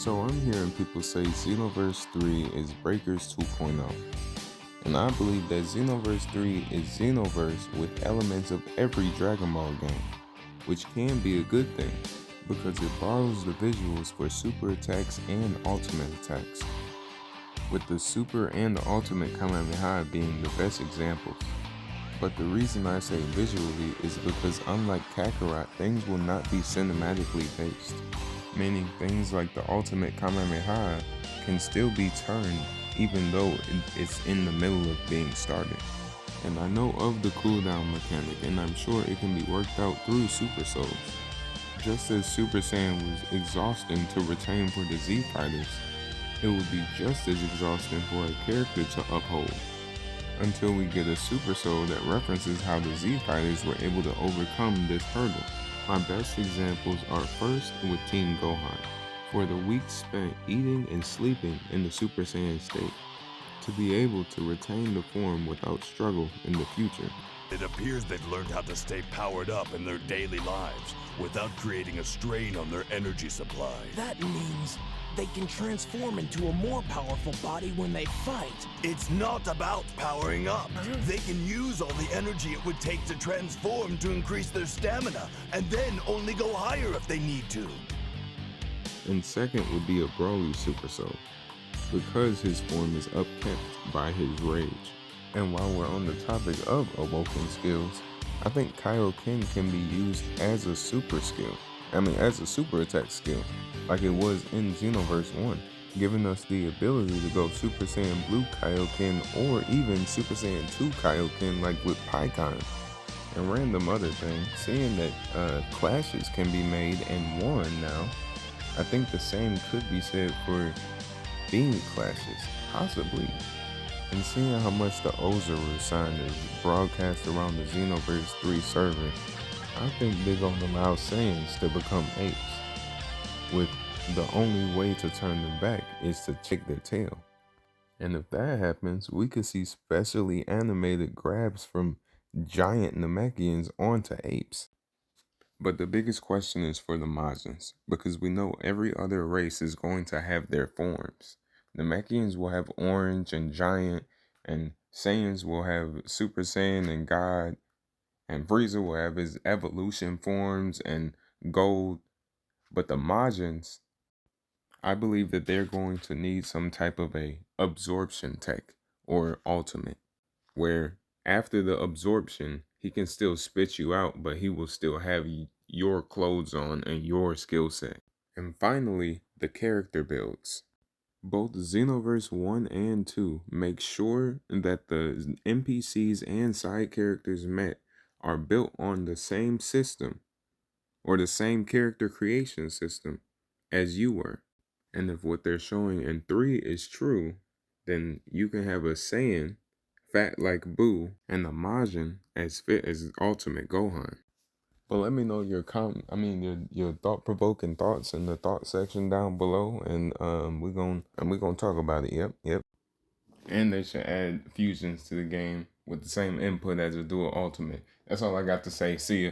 So I'm hearing people say Xenoverse 3 is Breakers 2.0, and I believe that Xenoverse 3 is Xenoverse with elements of every Dragon Ball game, which can be a good thing because it borrows the visuals for super attacks and ultimate attacks, with the super and the ultimate Kamehameha being the best examples. But the reason I say visually is because unlike Kakarot, things will not be cinematically based, meaning things like the ultimate Kamehameha can still be turned even though it's in the middle of being started. And I know of the cooldown mechanic, and I'm sure it can be worked out through Super Souls. Just as Super Saiyan was exhausting to retain for the Z Fighters, it would be just as exhausting for a character to uphold, until we get a Super Soul that references how the Z Fighters were able to overcome this hurdle. My best examples are first with Team Gohan, for the weeks spent eating and sleeping in the Super Saiyan state, to be able to retain the form without struggle in the future. It appears they've learned how to stay powered up in their daily lives without creating a strain on their energy supply. That means they can transform into a more powerful body when they fight. It's not about powering up. They can use all the energy it would take to transform to increase their stamina, and then only go higher if they need to. And second would be a Broly Super Soul, because his form is upkept by his rage. And while we're on the topic of awoken skills, I think Kaioken can be used as a super skill. As a super attack skill, like it was in Xenoverse 1, giving us the ability to go Super Saiyan Blue Kaioken or even Super Saiyan 2 Kaioken like with Pikkon. And random other thing, seeing that clashes can be made and won now, I think the same could be said for beam clashes, possibly. And seeing how much the Ozaru sign is broadcast around the Xenoverse 3 server, I think they're gonna allow Saiyans to become apes, with the only way to turn them back is to kick their tail. And if that happens, we could see specially animated grabs from giant Namekians onto apes. But the biggest question is for the Majins, because we know every other race is going to have their forms. Namekians will have orange and giant, and Saiyans will have Super Saiyan and God, and Frieza will have his evolution forms and gold. But the Majins, I believe that they're going to need some type of a absorption tech or ultimate, where after the absorption, he can still spit you out, but he will still have your clothes on and your skill set. And finally, the character builds. Both Xenoverse 1 and 2 make sure that the NPCs and side characters met are built on the same system or the same character creation system as you were. And if what they're showing in 3 is true, then you can have a Saiyan fat like Boo and a Majin as fit as Ultimate Gohan. But let me know your your thought-provoking thoughts in the thought section down below, and we're gonna talk about it. Yep. And they should add fusions to the game with the same input as a dual ultimate. That's all I got to say. See ya.